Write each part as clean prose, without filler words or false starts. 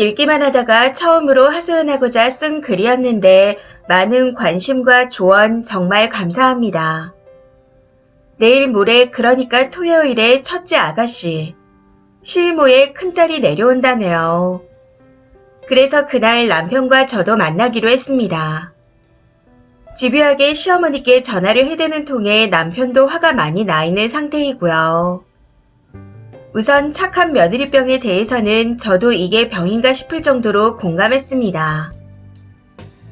읽기만 하다가 처음으로 하소연하고자 쓴 글이었는데 많은 관심과 조언 정말 감사합니다. 내일 모레 그러니까 토요일에 첫째 아가씨, 시이모의 큰딸이 내려온다네요. 그래서 그날 남편과 저도 만나기로 했습니다. 집요하게 시어머니께 전화를 해대는 통에 남편도 화가 많이 나 있는 상태이고요. 우선 착한 며느리병에 대해서는 저도 이게 병인가 싶을 정도로 공감했습니다.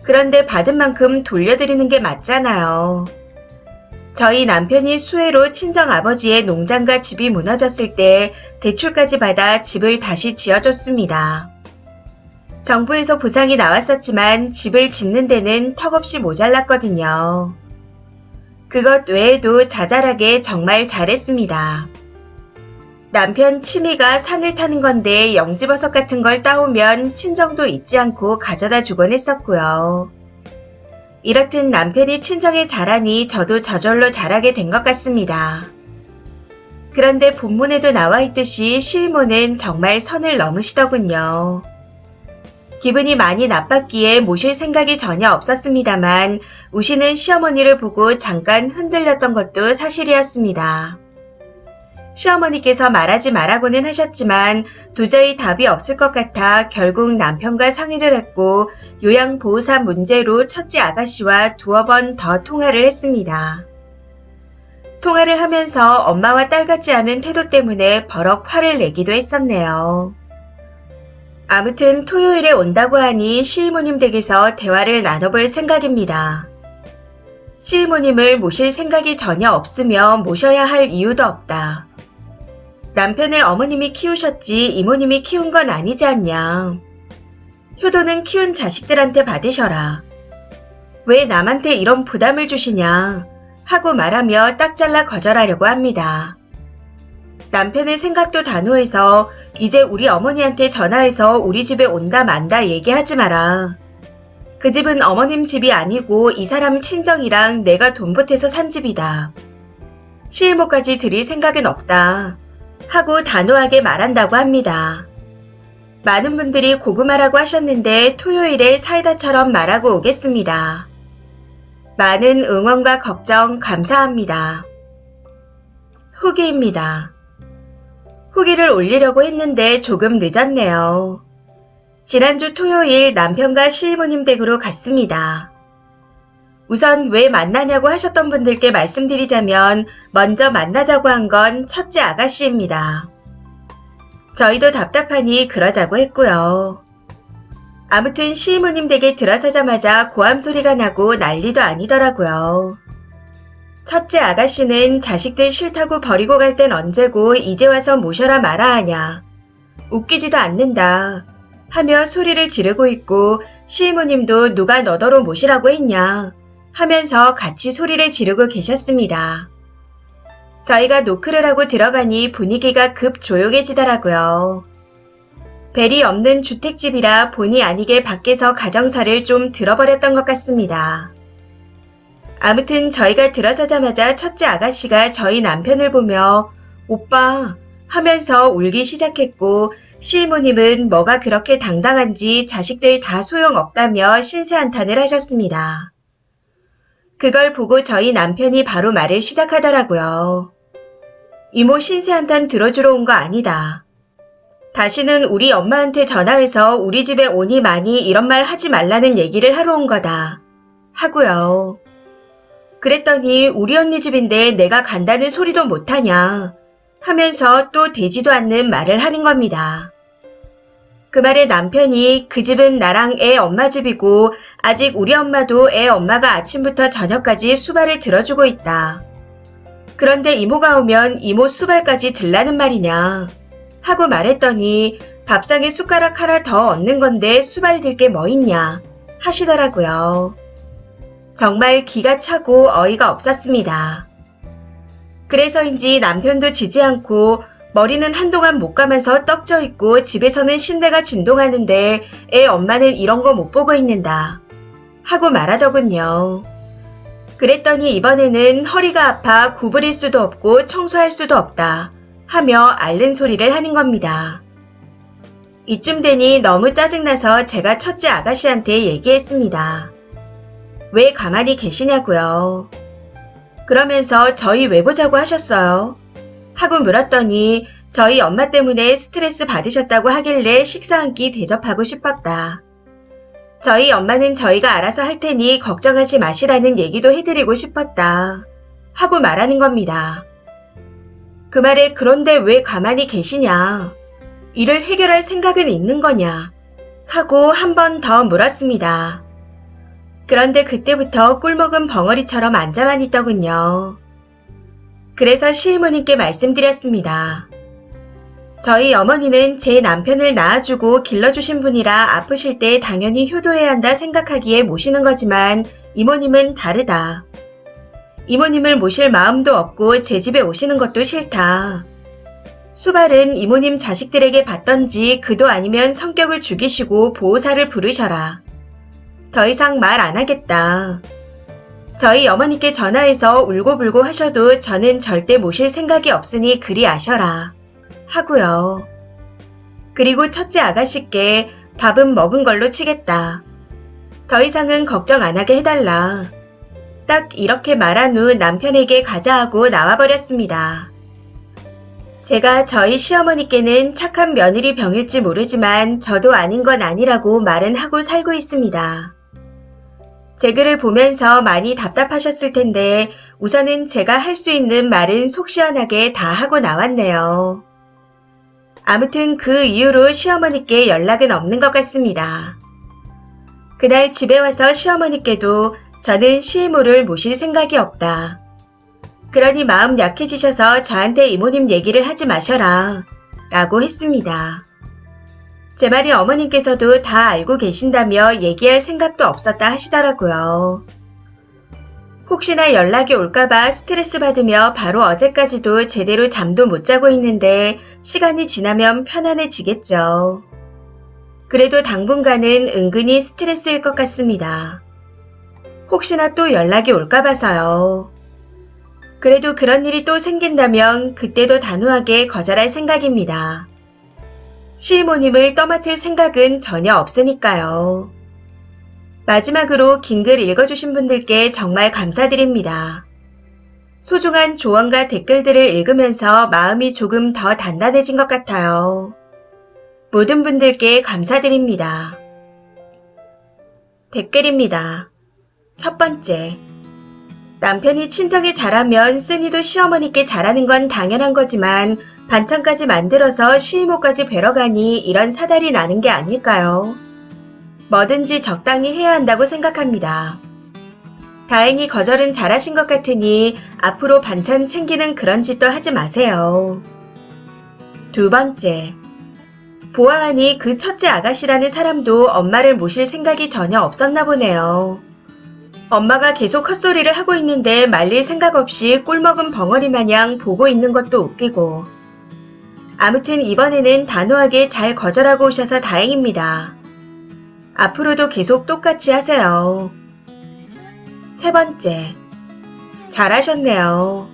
그런데 받은 만큼 돌려드리는 게 맞잖아요. 저희 남편이 수해로 친정아버지의 농장과 집이 무너졌을 때 대출까지 받아 집을 다시 지어줬습니다. 정부에서 보상이 나왔었지만 집을 짓는 데는 턱없이 모자랐거든요. 그것 외에도 자잘하게 정말 잘했습니다. 남편 취미가 산을 타는 건데 영지버섯 같은 걸 따오면 친정도 잊지 않고 가져다 주곤 했었고요. 이렇듯 남편이 친정에 잘하니 저도 저절로 잘하게 된 것 같습니다. 그런데 본문에도 나와 있듯이 시이모는 정말 선을 넘으시더군요. 기분이 많이 나빴기에 모실 생각이 전혀 없었습니다만 우시는 시어머니를 보고 잠깐 흔들렸던 것도 사실이었습니다. 시어머니께서 말하지 말라고는 하셨지만 도저히 답이 없을 것 같아 결국 남편과 상의를 했고 요양보호사 문제로 첫째 아가씨와 두어 번 더 통화를 했습니다. 통화를 하면서 엄마와 딸 같지 않은 태도 때문에 버럭 화를 내기도 했었네요. 아무튼 토요일에 온다고 하니 시이모님 댁에서 대화를 나눠볼 생각입니다. 시이모님을 모실 생각이 전혀 없으며 모셔야 할 이유도 없다. 남편을 어머님이 키우셨지 이모님이 키운 건 아니지 않냐. 효도는 키운 자식들한테 받으셔라. 왜 남한테 이런 부담을 주시냐 하고 말하며 딱 잘라 거절하려고 합니다. 남편의 생각도 단호해서 이제 우리 어머니한테 전화해서 우리 집에 온다 만다 얘기하지 마라. 그 집은 어머님 집이 아니고 이 사람 친정이랑 내가 돈 보태서 산 집이다. 시이모까지 드릴 생각은 없다. 하고 단호하게 말한다고 합니다. 많은 분들이 고구마라고 하셨는데 토요일에 사이다처럼 말하고 오겠습니다. 많은 응원과 걱정 감사합니다. 후기입니다. 후기를 올리려고 했는데 조금 늦었네요. 지난주 토요일 남편과 시이모님 댁으로 갔습니다. 우선 왜 만나냐고 하셨던 분들께 말씀드리자면 먼저 만나자고 한 건 첫째 아가씨입니다. 저희도 답답하니 그러자고 했고요. 아무튼 시이모님 댁에 들어서자마자 고함 소리가 나고 난리도 아니더라고요. 첫째 아가씨는 자식들 싫다고 버리고 갈 땐 언제고 이제 와서 모셔라 마라 하냐. 웃기지도 않는다. 하며 소리를 지르고 있고 시이모님도 누가 너더러 모시라고 했냐 하면서 같이 소리를 지르고 계셨습니다. 저희가 노크를 하고 들어가니 분위기가 급 조용해지더라고요. 벨이 없는 주택집이라 본의 아니게 밖에서 가정사를 좀 들어버렸던 것 같습니다. 아무튼 저희가 들어서자마자 첫째 아가씨가 저희 남편을 보며 오빠 하면서 울기 시작했고 시이모님은 뭐가 그렇게 당당한지 자식들 다 소용없다며 신세한탄을 하셨습니다. 그걸 보고 저희 남편이 바로 말을 시작하더라고요. 이모 신세한탄 들어주러 온 거 아니다. 다시는 우리 엄마한테 전화해서 우리 집에 오니 마니 이런 말 하지 말라는 얘기를 하러 온 거다. 하고요. 그랬더니 우리 언니 집인데 내가 간다는 소리도 못하냐 하면서 또 되지도 않는 말을 하는 겁니다. 그 말에 남편이 그 집은 나랑 애 엄마 집이고 아직 우리 엄마도 애 엄마가 아침부터 저녁까지 수발을 들어주고 있다. 그런데 이모가 오면 이모 수발까지 들라는 말이냐 하고 말했더니 밥상에 숟가락 하나 더 얹는 건데 수발 들 게 뭐 있냐 하시더라고요. 정말 기가 차고 어이가 없었습니다. 그래서인지 남편도 지지 않고 머리는 한동안 못 가면서 떡져 있고 집에서는 신대가 진동하는데 애 엄마는 이런 거 못 보고 있는다 하고 말하더군요. 그랬더니 이번에는 허리가 아파 구부릴 수도 없고 청소할 수도 없다 하며 앓는 소리를 하는 겁니다. 이쯤 되니 너무 짜증나서 제가 첫째 아가씨한테 얘기했습니다. 왜 가만히 계시냐고요. 그러면서 저희 왜 보자고 하셨어요? 하고 물었더니 저희 엄마 때문에 스트레스 받으셨다고 하길래 식사 한 끼 대접하고 싶었다. 저희 엄마는 저희가 알아서 할 테니 걱정하지 마시라는 얘기도 해드리고 싶었다. 하고 말하는 겁니다. 그 말에 그런데 왜 가만히 계시냐? 이를 해결할 생각은 있는 거냐? 하고 한 번 더 물었습니다. 그런데 그때부터 꿀먹은 벙어리처럼 앉아만 있더군요. 그래서 시어머님께 말씀드렸습니다. 저희 어머니는 제 남편을 낳아주고 길러주신 분이라 아프실 때 당연히 효도해야 한다 생각하기에 모시는 거지만 이모님은 다르다. 이모님을 모실 마음도 없고 제 집에 오시는 것도 싫다. 수발은 이모님 자식들에게 받던지 그도 아니면 성격을 죽이시고 보호사를 부르셔라. 더 이상 말 안 하겠다. 저희 어머니께 전화해서 울고불고 하셔도 저는 절대 모실 생각이 없으니 그리 아셔라. 하고요. 그리고 첫째 아가씨께 밥은 먹은 걸로 치겠다. 더 이상은 걱정 안 하게 해달라. 딱 이렇게 말한 후 남편에게 가자 하고 나와버렸습니다. 제가 저희 시어머니께는 착한 며느리 병일지 모르지만 저도 아닌 건 아니라고 말은 하고 살고 있습니다. 제 글을 보면서 많이 답답하셨을 텐데 우선은 제가 할 수 있는 말은 속 시원하게 다 하고 나왔네요. 아무튼 그 이후로 시어머니께 연락은 없는 것 같습니다. 그날 집에 와서 시어머니께도 저는 시이모를 모실 생각이 없다. 그러니 마음 약해지셔서 저한테 이모님 얘기를 하지 마셔라. 라고 했습니다. 제 말이 어머님께서도 다 알고 계신다며 얘기할 생각도 없었다 하시더라고요. 혹시나 연락이 올까봐 스트레스 받으며 바로 어제까지도 제대로 잠도 못 자고 있는데 시간이 지나면 편안해지겠죠. 그래도 당분간은 은근히 스트레스일 것 같습니다. 혹시나 또 연락이 올까봐서요. 그래도 그런 일이 또 생긴다면 그때도 단호하게 거절할 생각입니다. 시이모님을 떠맡을 생각은 전혀 없으니까요. 마지막으로 긴 글 읽어주신 분들께 정말 감사드립니다. 소중한 조언과 댓글들을 읽으면서 마음이 조금 더 단단해진 것 같아요. 모든 분들께 감사드립니다. 댓글입니다. 첫 번째. 남편이 친정에 잘하면 쓴이도 시어머니께 잘하는 건 당연한 거지만 반찬까지 만들어서 시이모까지 뵈러 가니 이런 사달이 나는 게 아닐까요? 뭐든지 적당히 해야 한다고 생각합니다. 다행히 거절은 잘하신 것 같으니 앞으로 반찬 챙기는 그런 짓도 하지 마세요. 두 번째. 보아하니 그 첫째 아가씨라는 사람도 엄마를 모실 생각이 전혀 없었나 보네요. 엄마가 계속 헛소리를 하고 있는데 말릴 생각 없이 꿀먹은 벙어리 마냥 보고 있는 것도 웃기고. 아무튼 이번에는 단호하게 잘 거절하고 오셔서 다행입니다. 앞으로도 계속 똑같이 하세요. 세 번째. 잘하셨네요.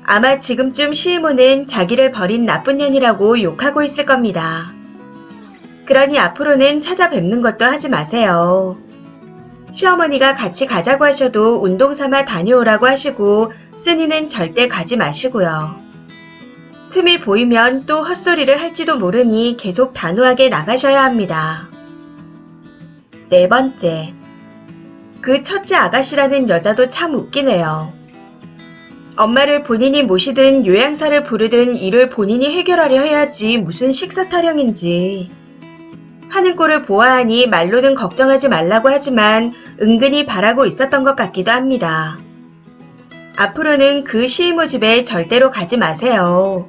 아마 지금쯤 시이모는 자기를 버린 나쁜 년이라고 욕하고 있을 겁니다. 그러니 앞으로는 찾아뵙는 것도 하지 마세요. 시어머니가 같이 가자고 하셔도 운동 삼아 다녀오라고 하시고 쓴이는 절대 가지 마시고요. 틈이 보이면 또 헛소리를 할지도 모르니 계속 단호하게 나가셔야 합니다. 네 번째. 그 첫째 아가씨라는 여자도 참 웃기네요. 엄마를 본인이 모시든 요양사를 부르든 일을 본인이 해결하려 해야지 무슨 식사 타령인지. 하는 꼴을 보아하니 말로는 걱정하지 말라고 하지만 은근히 바라고 있었던 것 같기도 합니다. 앞으로는 그 시이모 집에 절대로 가지 마세요.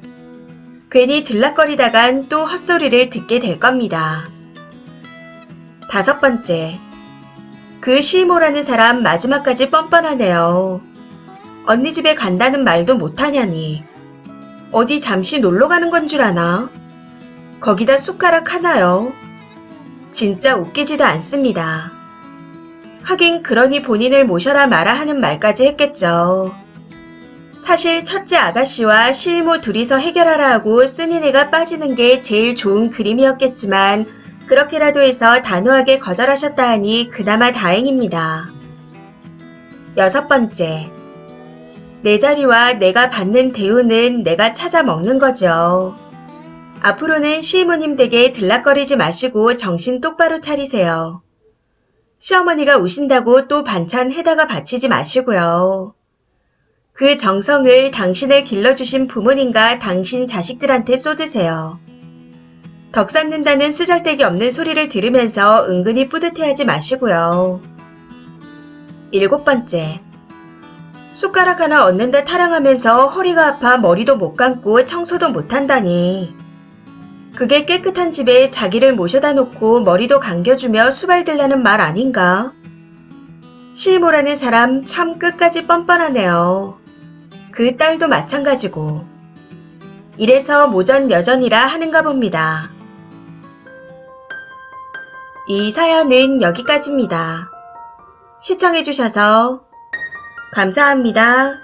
괜히 들락거리다간 또 헛소리를 듣게 될 겁니다. 다섯 번째. 그 시이모라는 사람 마지막까지 뻔뻔하네요. 언니 집에 간다는 말도 못하냐니. 어디 잠시 놀러 가는 건 줄 아나? 거기다 숟가락 하나요? 진짜 웃기지도 않습니다. 하긴 그러니 본인을 모셔라 마라 하는 말까지 했겠죠. 사실 첫째 아가씨와 시이모 둘이서 해결하라 하고 쓴이네가 빠지는 게 제일 좋은 그림이었겠지만 그렇게라도 해서 단호하게 거절하셨다 하니 그나마 다행입니다. 6번째. 내 자리와 내가 받는 대우는 내가 찾아 먹는 거죠. 앞으로는 시이모님 댁에 들락거리지 마시고 정신 똑바로 차리세요. 시어머니가 우신다고 또 반찬 해다가 바치지 마시고요. 그 정성을 당신을 길러주신 부모님과 당신 자식들한테 쏟으세요. 덕 쌓는다는 쓰잘데기 없는 소리를 들으면서 은근히 뿌듯해하지 마시고요. 7번째. 숟가락 하나 얻는데 타랑하면서 허리가 아파 머리도 못 감고 청소도 못한다니. 그게 깨끗한 집에 자기를 모셔다 놓고 머리도 감겨주며 수발들라는 말 아닌가? 시이모라는 사람 참 끝까지 뻔뻔하네요. 그 딸도 마찬가지고. 이래서 모전여전이라 하는가 봅니다. 이 사연은 여기까지입니다. 시청해주셔서 감사합니다.